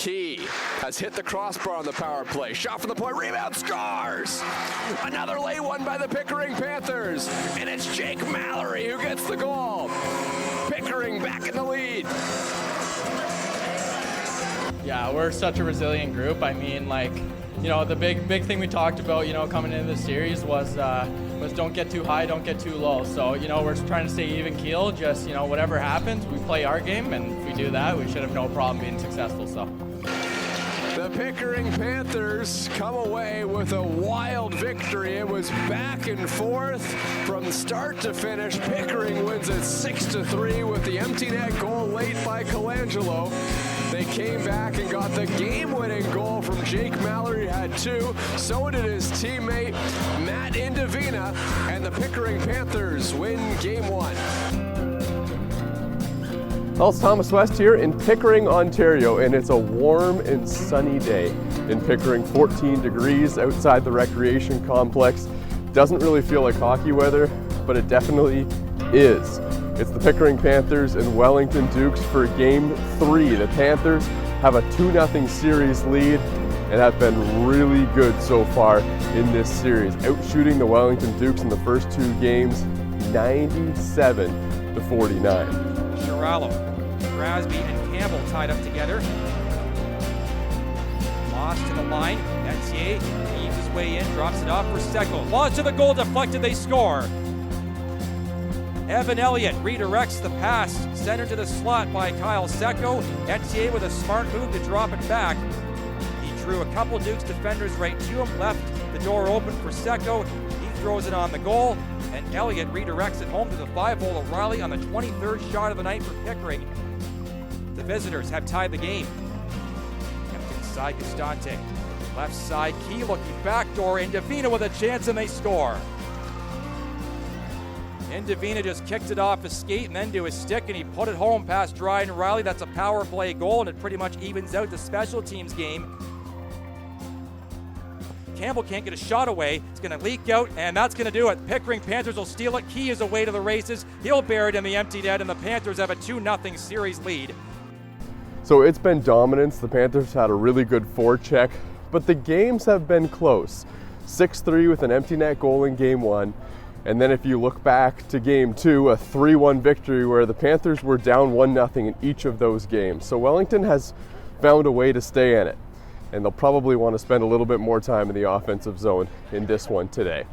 Key has hit the crossbar on the power play. Shot from the point, rebound, scores! Another late one by the Pickering Panthers. And it's Jake Mallory who gets the goal. Pickering back in the lead. Yeah, we're such a resilient group. I mean, the big thing we talked about, coming into the series was don't get too high, don't get too low. So, we're trying to stay even keel. Just, whatever happens, we play our game, and if we do that, we should have no problem being successful. So. The Pickering Panthers come away with a wild victory. It was back and forth from start to finish. Pickering wins it 6-3 with the empty net goal late by Colangelo. They came back and got the game-winning goal from Jake Mallory, had two. So did his teammate Matt Indivina, and the Pickering Panthers win Game 1. Well, it's Thomas West here in Pickering, Ontario, and it's a warm and sunny day in Pickering. 14 degrees outside the recreation complex. Doesn't really feel like hockey weather, but it definitely is. It's the Pickering Panthers and Wellington Dukes for Game 3. The Panthers have a 2-0 series lead and have been really good so far in this series, outshooting the Wellington Dukes in the first 2 games, 97-49. Sherallo, Crasby, and Campbell tied up together. Lost to the line. Etier weaves his way in, drops it off for Secco. Launch to the goal, deflected, they score. Evan Elliott redirects the pass, centered to the slot by Kyle Secco. Etier with a smart move to drop it back. He drew a couple Dukes defenders right to him, left the door open for Secco. He throws it on the goal, and Elliott redirects it home to the 5-hole O'Reilly on the 23rd shot of the night for Pickering. The visitors have tied the game. Kept inside Costante. Left side, Key looking backdoor, and Indivina with a chance, and they score. Indivina just kicked it off his skate and then to his stick, and he put it home past Dryden Riley. That's a power play goal, and it pretty much evens out the special teams game. Campbell can't get a shot away. It's going to leak out, and that's going to do it. Pickering Panthers will steal it. Key is away to the races. He'll bear it in the empty net, and the Panthers have a 2-0 series lead. So it's been dominance. The Panthers had a really good forecheck, but the games have been close. 6-3 with an empty net goal in Game 1. And then if you look back to Game 2, a 3-1 victory where the Panthers were down 1-0 in each of those games. So Wellington has found a way to stay in it, and they'll probably want to spend a little bit more time in the offensive zone in this one today.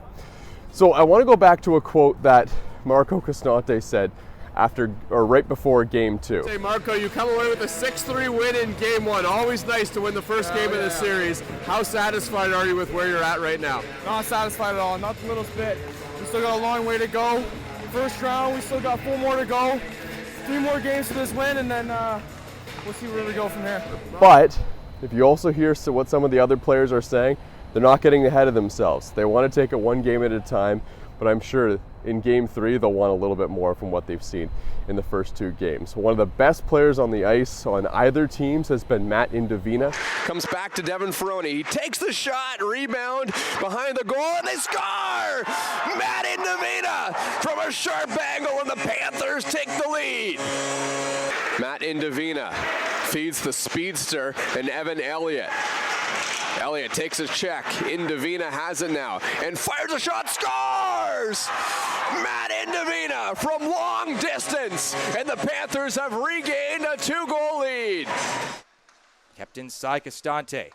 So I want to go back to a quote that Marco Costante said right before Game 2. Hey Marco, you come away with a 6-3 win in Game 1. Always nice to win the first game of the series. How satisfied are you with where you're at right now? Not satisfied at all, not the little bit. We still got a long way to go. First round, we still got 4 more to go. 3 more games to this win, and then we'll see where we go from here. But if you also hear what some of the other players are saying, they're not getting ahead of themselves. They want to take it one game at a time, but I'm sure in Game 3 they'll want a little bit more from what they've seen in the first 2 games. One of the best players on the ice on either teams has been Matt Indivina. Comes back to Devin Ferroni. He takes the shot, rebound behind the goal, and they score! Matt Indivina from a sharp angle, and the Panthers take the lead. Matt Indivina feeds the speedster and Evan Elliott. Elliott takes a check. Indivina has it now and fires a shot, scores! Matt Indivina from long distance, and the Panthers have regained a 2-goal lead. Kept inside Costante.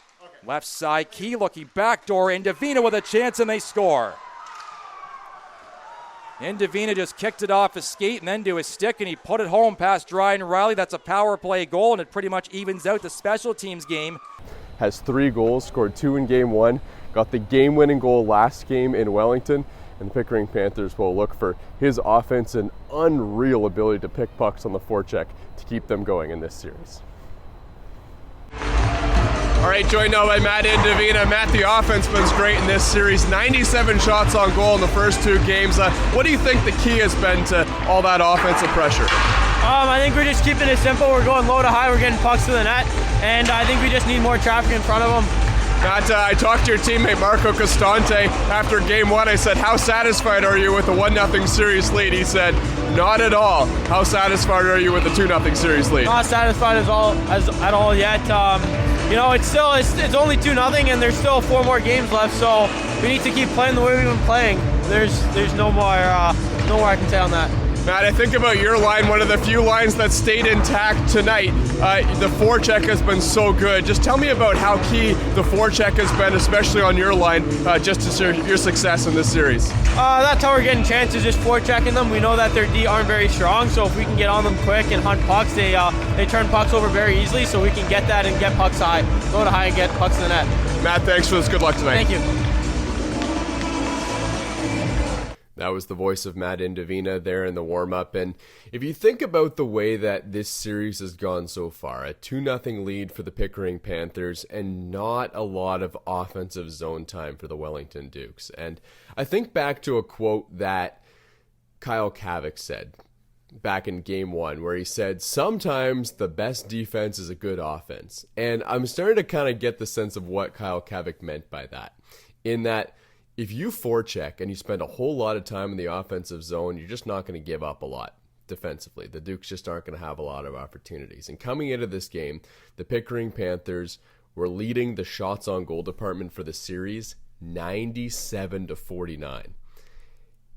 Left side, Key looking backdoor, Indivina with a chance, and they score. Indivina just kicked it off his skate and then to his stick, and he put it home past Dryden Riley. That's a power play goal, and it pretty much evens out the special teams game. Has 3 goals, scored 2 in Game 1, got the game-winning goal last game in Wellington, and the Pickering Panthers will look for his offense and unreal ability to pick pucks on the forecheck to keep them going in this series. All right, joined now by Matt Indivina. Matt, the offense been great in this series. 97 shots on goal in the first 2 games. What do you think the key has been to all that offensive pressure? I think we're just keeping it simple. We're going low to high. We're getting pucks to the net, and I think we just need more traffic in front of them. Matt, I talked to your teammate Marco Costante after game one. I said, how satisfied are you with the 1-0 series lead? He said, not at all. How satisfied are you with the 2-0 series lead? Not satisfied at all yet. It's only 2-0, and there's still 4 more games left. So we need to keep playing the way we've been playing. There's no more I can say on that. Matt, I think about your line, one of the few lines that stayed intact tonight. The forecheck has been so good. Just tell me about how key the forecheck has been, especially on your line, just to your success in this series. That's how we're getting chances, just forechecking them. We know that their D aren't very strong, so if we can get on them quick and hunt pucks, they turn pucks over very easily, so we can get that and get pucks high. Go to high and get pucks in the net. Matt, thanks for this. Good luck tonight. Thank you. That was the voice of Matt Indovina there in the warm-up. And if you think about the way that this series has gone so far, a 2-0 lead for the Pickering Panthers and not a lot of offensive zone time for the Wellington Dukes. And I think back to a quote that Kyle Kavik said back in game one, where he said, sometimes the best defense is a good offense. And I'm starting to kind of get the sense of what Kyle Kavik meant by that, in that if you forecheck and you spend a whole lot of time in the offensive zone, you're just not going to give up a lot defensively. The Dukes just aren't going to have a lot of opportunities. And coming into this game, the Pickering Panthers were leading the shots on goal department for the series 97-49.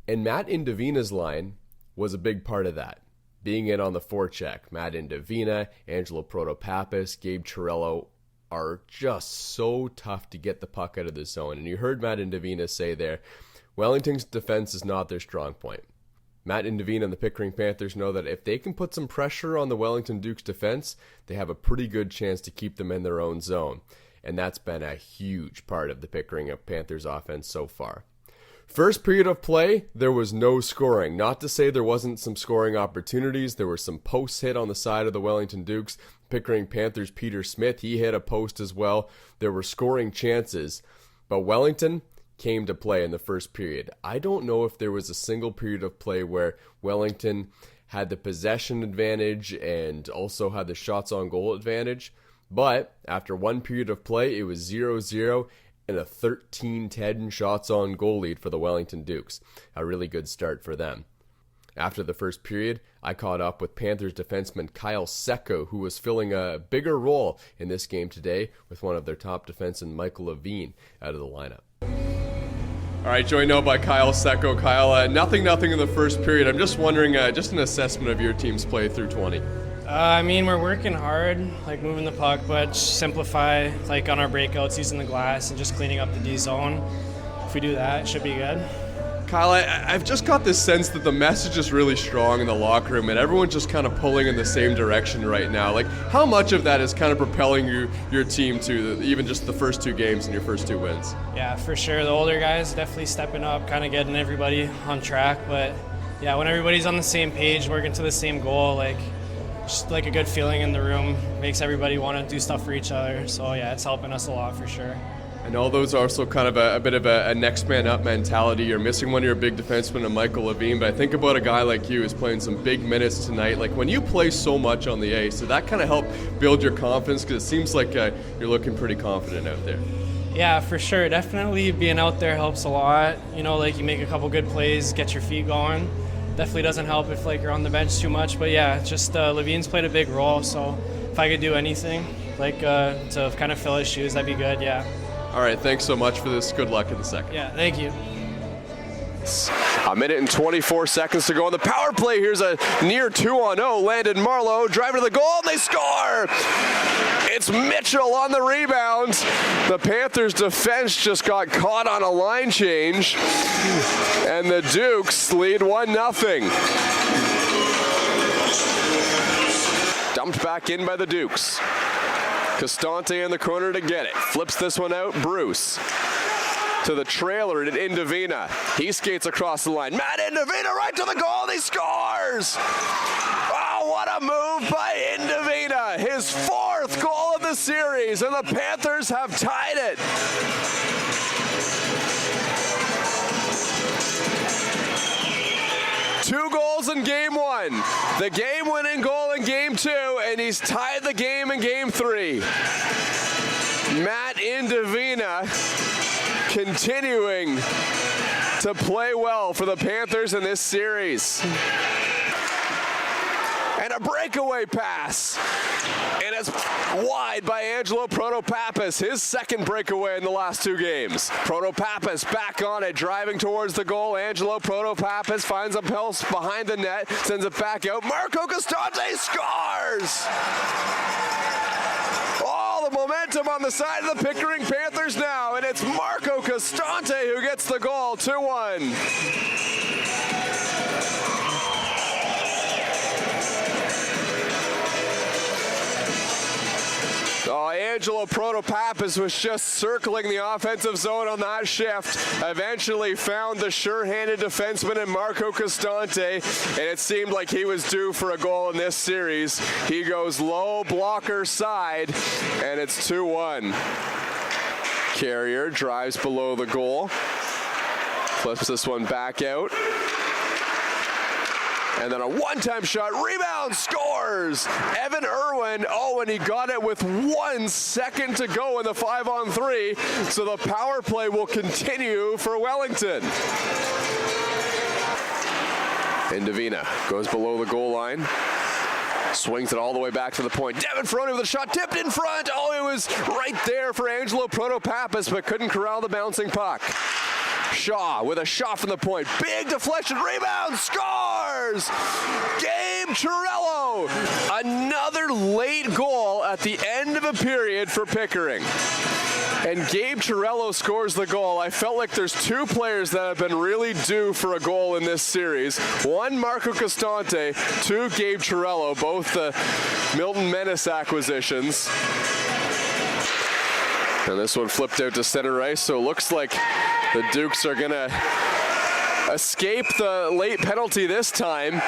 And Matt Indovina's line was a big part of that, being in on the forecheck. Matt Indovina, Angelo Protopappas, Gabe Chiarello are just so tough to get the puck out of the zone. And you heard Matt Indovina say there, Wellington's defense is not their strong point. Matt Indovina and the Pickering Panthers know that if they can put some pressure on the Wellington Dukes defense, they have a pretty good chance to keep them in their own zone. And that's been a huge part of the Pickering Panthers offense so far. First period of play, there was no scoring. Not to say there wasn't some scoring opportunities. There were some posts hit on the side of the Wellington Dukes. Pickering Panthers' Peter Smith, he hit a post as well. There were scoring chances. But Wellington came to play in the first period. I don't know if there was a single period of play where Wellington had the possession advantage and also had the shots on goal advantage. But after one period of play, it was 0-0. And a 13-10 shots on goal lead for the Wellington Dukes. A really good start for them. After the first period, I caught up with Panthers defenseman Kyle Secco, who was filling a bigger role in this game today with one of their top defensemen, Michael Levine, out of the lineup. All right, joined now by Kyle Secco. Kyle, nothing in the first period. I'm just wondering, just an assessment of your team's play through 20. We're working hard, moving the puck, but simplify, on our breakouts, using the glass and just cleaning up the D zone. If we do that, it should be good. Kyle, I've just got this sense that the message is really strong in the locker room and everyone's just kind of pulling in the same direction right now. How much of that is kind of propelling your team to even just the first 2 games and your first 2 wins? Yeah, for sure. The older guys definitely stepping up, kind of getting everybody on track. But, yeah, when everybody's on the same page, working to the same goal, just a good feeling in the room makes everybody want to do stuff for each other. So yeah, it's helping us a lot for sure. I know those are also kind of a bit of a next man up mentality. You're missing one of your big defensemen in Michael Levine, but I think about a guy like you who's playing some big minutes tonight. When you play so much on the ice, did that kind of help build your confidence? Because it seems like you're looking pretty confident out there. Yeah, for sure. Definitely being out there helps a lot. You make a couple good plays, get your feet going. Definitely doesn't help if you're on the bench too much, but yeah, just Levine's played a big role, so if I could do anything to kind of fill his shoes, that'd be good. Yeah. All right, thanks so much for this. Good luck in the second. Yeah, thank you. A minute and 24 seconds to go on the power play. Here's a near 2-on-0. Landon Marlowe driving to the goal, and they score! It's Mitchell on the rebound. The Panthers defense just got caught on a line change, and the Dukes lead 1-0. Dumped back in by the Dukes. Costante in the corner to get it. Flips this one out, Bruce. To the trailer at Indovina. He skates across the line. Matt Indovina right to the goal, and he scores! Oh, what a move by Indovina! His 4th goal of the series, and the Panthers have tied it. Two goals in game 1. The game-winning goal in game 2, and he's tied the game in game 3. Matt Indovina continuing to play well for the Panthers in this series. And a breakaway pass. And it's wide by Angelo Protopappas, his second breakaway in the last 2 games. Protopappas back on it, driving towards the goal. Angelo Protopappas finds a pulse behind the net, sends it back out. Marco Costante scores! All the momentum on the side of the Pickering Panthers now, and it's Marco Costante who gets the goal, 2-1. Oh, Angelo Protopappas was just circling the offensive zone on that shift. Eventually found the sure-handed defenseman in Marco Costante, and it seemed like he was due for a goal in this series. He goes low blocker side, and it's 2-1. Carrier drives below the goal. Flips this one back out. And then a one-time shot, rebound, scores! Evan Irwin, and he got it with 1 second to go in the 5-on-3, so the power play will continue for Wellington. Indovina goes below the goal line, swings it all the way back to the point. Devin Ferroni with a shot, tipped in front. It was right there for Angelo Protopappas, but couldn't corral the bouncing puck. Shaw with a shot from the point. Big deflection, rebound, scores! Gabe Chirello! Another late goal at the end of a period for Pickering. And Gabe Chirello scores the goal. I felt like there's 2 players that have been really due for a goal in this series. 1, Marco Costante, 2, Gabe Chirello, both the Milton Menace acquisitions. And this one flipped out to center ice, so it looks like the Dukes are going to escape the late penalty this time.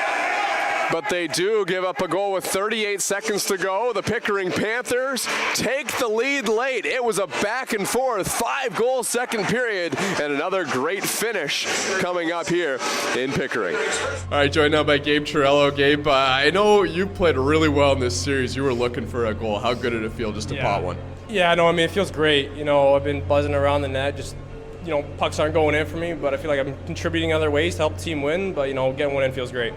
But they do give up a goal with 38 seconds to go. The Pickering Panthers take the lead late. It was a back and forth 5-goal second period, and another great finish coming up here in Pickering. All right, joined now by Gabe Chirello. Gabe, I know you played really well in this series. You were looking for a goal. How good did it feel just to pot one? Yeah, no, I mean, it feels great. I've been buzzing around the net, just, pucks aren't going in for me, but I feel like I'm contributing other ways to help the team win, but, getting one in feels great.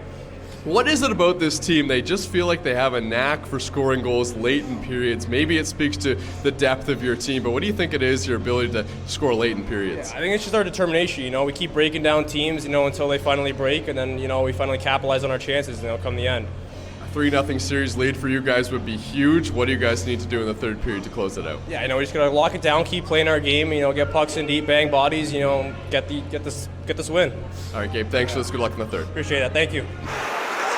What is it about this team? They just feel like they have a knack for scoring goals late in periods. Maybe it speaks to the depth of your team, but what do you think it is, your ability to score late in periods? Yeah, I think it's just our determination. We keep breaking down teams, until they finally break, and then, we finally capitalize on our chances, come the end. A 3-0 series lead for you guys would be huge. What do you guys need to do in the third period to close it out? Yeah, we just got to lock it down, keep playing our game, get pucks in deep, bang bodies, get this win. All right, Gabe, thanks for this. Good luck in the third. Appreciate that. Thank you.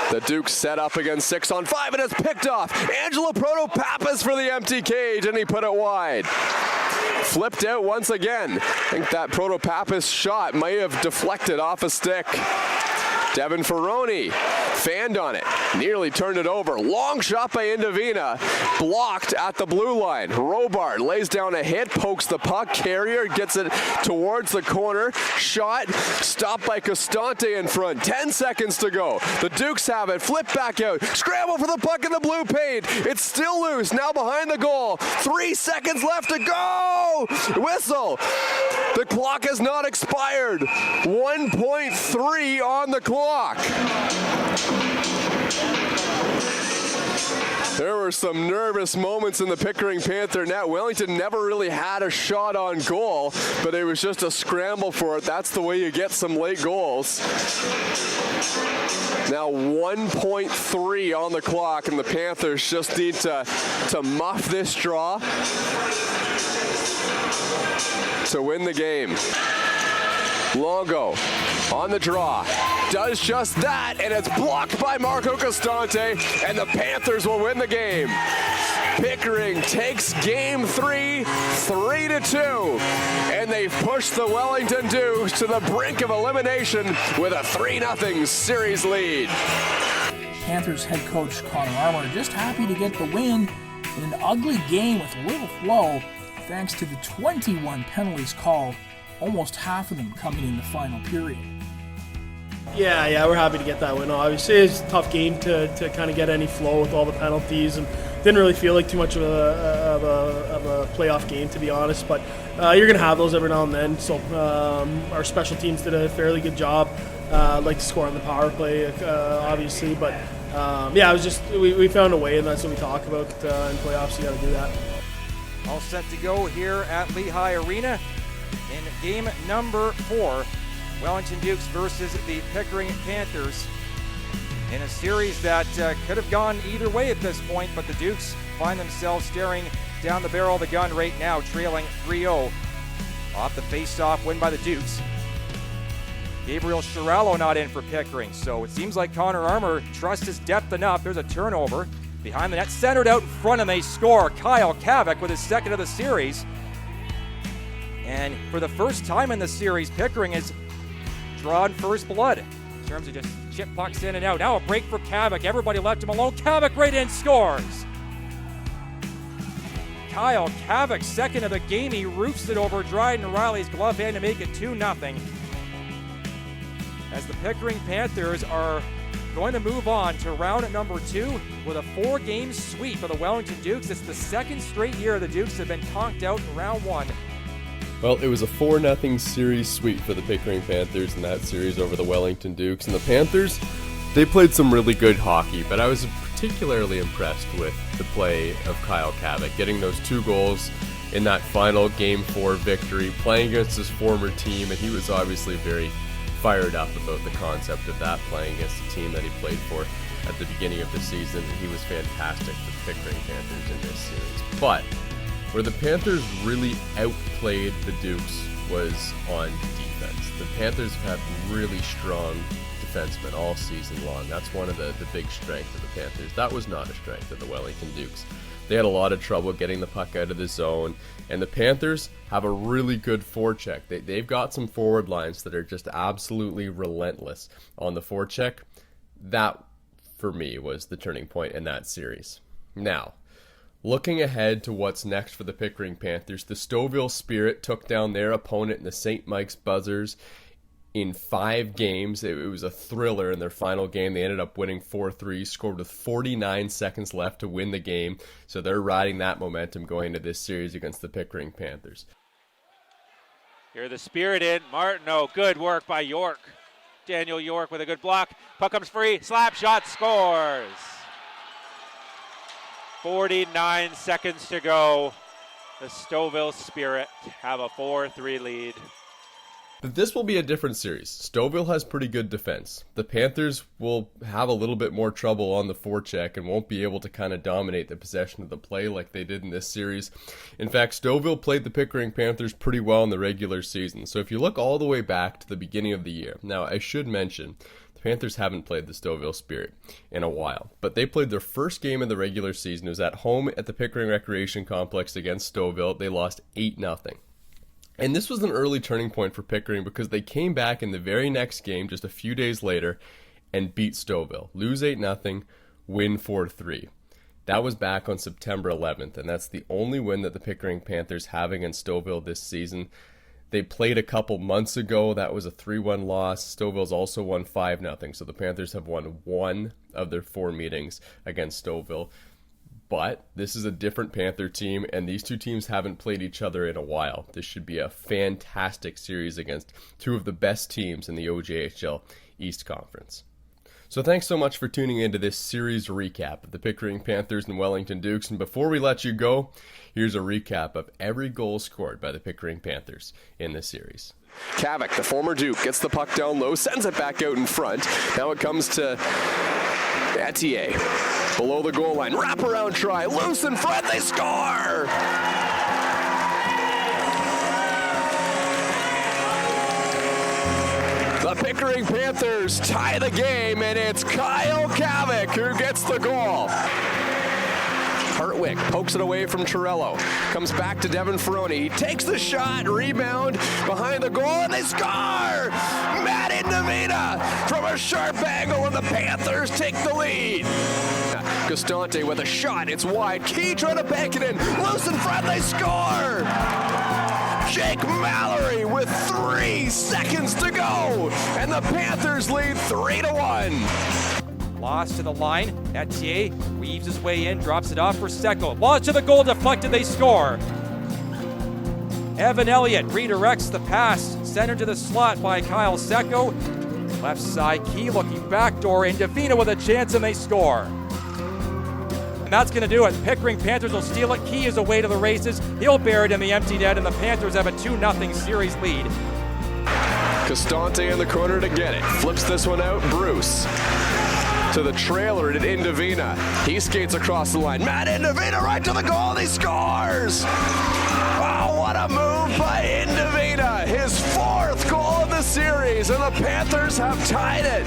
The Dukes set up against 6-on-5, and it's picked off. Angelo Protopappas for the empty cage, and he put it wide. Flipped out once again. I think that Protopappas shot may have deflected off a stick. Devin Ferroni fanned on it, nearly turned it over. Long shot by Indovina, blocked at the blue line. Robart lays down a hit, pokes the puck. Carrier gets it towards the corner. Shot stopped by Costante in front. 10 seconds to go. The Dukes have it, flip back out. Scramble for the puck in the blue paint. It's still loose, now behind the goal. 3 seconds left to go! Whistle! The clock has not expired. 1.3 on the clock. There were some nervous moments in the Pickering Panther net. Wellington never really had a shot on goal, but it was just a scramble for it. That's the way you get some late goals. Now 1.3 on the clock, and the Panthers just need to muff this draw to win the game. Longo on the draw, does just that, and it's blocked by Marco Costante, and the Panthers will win the game. Pickering takes game 3, 3-2, and they've pushed the Wellington Dukes to the brink of elimination with a 3-0 series lead. Panthers head coach Connor Armour just happy to get the win in an ugly game with little flow, thanks to the 21 penalties called, almost half of them coming in the final period. Yeah, we're happy to get that win. Obviously, it's a tough game to kind of get any flow with all the penalties, and didn't really feel like too much of a playoff game, to be honest. But you're going to have those every now and then. So our special teams did a fairly good job. Like to score on the power play, obviously. But it was just we found a way, and that's what we talk about in playoffs. You got to do that. All set to go here at Lehigh Arena in game number 4. Wellington Dukes versus the Pickering Panthers in a series that could have gone either way at this point, but the Dukes find themselves staring down the barrel of the gun right now, trailing 3-0 off the face-off win by the Dukes. Gabriel Chiarello not in for Pickering, so it seems like Connor Armour trusts his depth enough. There's a turnover behind the net, centered out in front, and they score. Kyle Kavik with his second of the series. And for the first time in the series, Pickering has drawn first blood in terms of just chip pucks in and out. Now a break for Kavik. Everybody left him alone. Kavik right in, scores. Kyle Kavik, second of the game. He roofs it over Dryden Riley's glove hand to make it 2-0. As the Pickering Panthers are going to move on to round number 2 with a 4-game sweep of the Wellington Dukes. It's the second straight year the Dukes have been conked out in round 1. Well, it was a 4-0 series sweep for the Pickering Panthers in that series over the Wellington Dukes. And the Panthers, they played some really good hockey, but I was particularly impressed with the play of Kyle Kavik, getting those 2 goals in that final Game 4 victory, playing against his former team, and he was obviously very fired up about the concept of that, playing against the team that he played for at the beginning of the season. He was fantastic for the Pickering Panthers in this series. But where the Panthers really outplayed the Dukes was on defense. The Panthers have had really strong defensemen all season long. That's one of the big strengths of the Panthers. That was not a strength of the Wellington Dukes. They had a lot of trouble getting the puck out of the zone, and the Panthers have a really good forecheck. They've got some forward lines that are just absolutely relentless on the forecheck. That, for me, was the turning point in that series. Now, looking ahead to what's next for the Pickering Panthers, the Stouffville Spirit took down their opponent in the St. Mike's Buzzers in 5 games. It was a thriller in their final game. They ended up winning 4-3, scored with 49 seconds left to win the game. So they're riding that momentum going into this series against the Pickering Panthers. Here the Spirit in. Martineau, good work by York. Daniel York with a good block. Puck comes free. Slap shot, scores. 49 seconds to go. The Stouffville Spirit have a 4-3 lead. But this will be a different series. Stouffville has pretty good defense. The Panthers will have a little bit more trouble on the forecheck and won't be able to kind of dominate the possession of the play like they did in this series. In fact, Stouffville played the Pickering Panthers pretty well in the regular season. So if you look all the way back to the beginning of the year, now I should mention, the Panthers haven't played the Stouffville Spirit in a while, but they played their first game in the regular season. It was at home at the Pickering Recreation Complex against Stouffville. They lost 8-0. And this was an early turning point for Pickering because they came back in the very next game just a few days later and beat Stouffville. Lose 8-0, win 4-3. That was back on September 11th, and that's the only win that the Pickering Panthers have against Stouffville this season. They played a couple months ago. That was a 3-1 loss. Stouffville's also won 5-0, so the Panthers have won 1 of their 4 meetings against Stouffville. But this is a different Panther team, and these 2 teams haven't played each other in a while. This should be a fantastic series against 2 of the best teams in the OJHL East Conference. So thanks so much for tuning into this series recap of the Pickering Panthers and Wellington Dukes. And before we let you go, here's a recap of every goal scored by the Pickering Panthers in this series. Kavik, the former Duke, gets the puck down low, sends it back out in front. Now it comes to Etier. Below the goal line, wraparound try, loose in front, they score! The Pickering Panthers tie the game, and it's Kyle Kavik who gets the goal. Hartwick pokes it away from Chiarello. Comes back to Devin Ferroni. He takes the shot, rebound behind the goal, and they score! Matt Indemita from a sharp angle, and the Panthers take the lead. Gastante with a shot. It's wide. Key trying to bank it in. Loose in front. They score! Jake Mallory with 3 seconds to go, and the Panthers lead 3-1. Lost to the line. Etier weaves his way in, drops it off for Secco. Launch to the goal, deflected, they score. Evan Elliott redirects the pass, centered to the slot by Kyle Secco. Left side, Key looking backdoor, and Davina with a chance, and they score. And that's going to do it. Pickering Panthers will steal it. Key is away to the races. He'll bear it in the empty net, and the Panthers have a 2-0 series lead. Costante in the corner to get it. Flips this one out. Bruce to the trailer to Indovina. He skates across the line. Matt Indovina right to the goal, and he scores! Wow, what a move by Indovina! His 4th goal of the series, and the Panthers have tied it.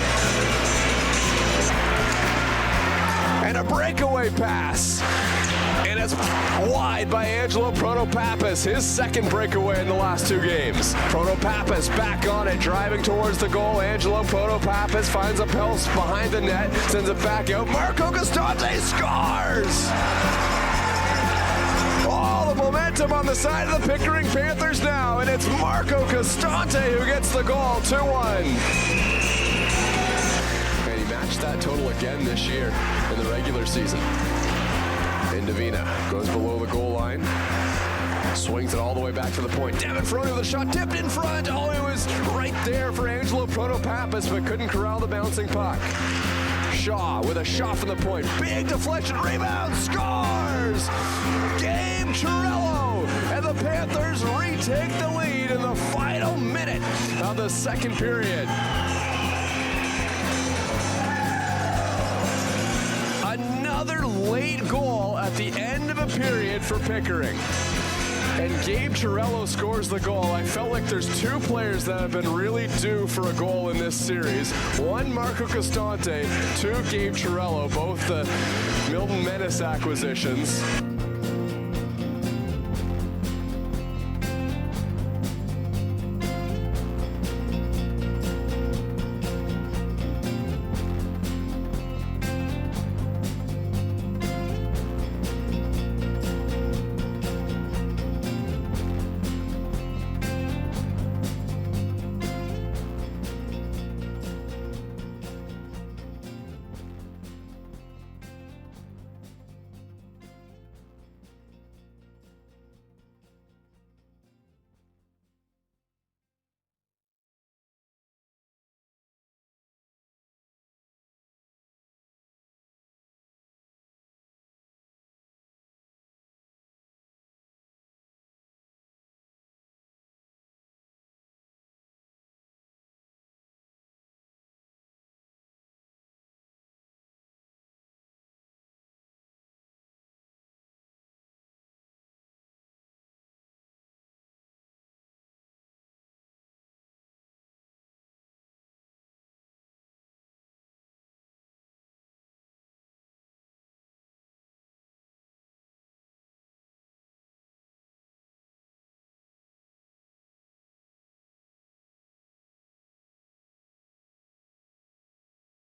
And a breakaway pass. And it's wide by Angelo Protopappas, his 2nd breakaway in the last 2 games. Protopappas back on it, driving towards the goal. Angelo Protopappas finds a pulse behind the net, sends it back out. Marco Costante scores! All the momentum on the side of the Pickering Panthers now, and it's Marco Costante who gets the goal, 2-1. And he matched that total again this year in the regular season. Indovina goes below the goal line, swings it all the way back to the point. Devin Frone with a shot tipped in front. Oh, it was right there for Angelo Protopappas, but couldn't corral the bouncing puck. Shaw with a shot from the point. Big deflection, rebound, scores! Gabe Chirello, and the Panthers retake the lead in the final minute of the 2nd period. Another late goal at the end of a period for Pickering. And Gabe Chirello scores the goal. I felt like there's 2 players that have been really due for a goal in this series. 1, Marco Costante, 2, Gabe Chirello, both the Milton Menace acquisitions.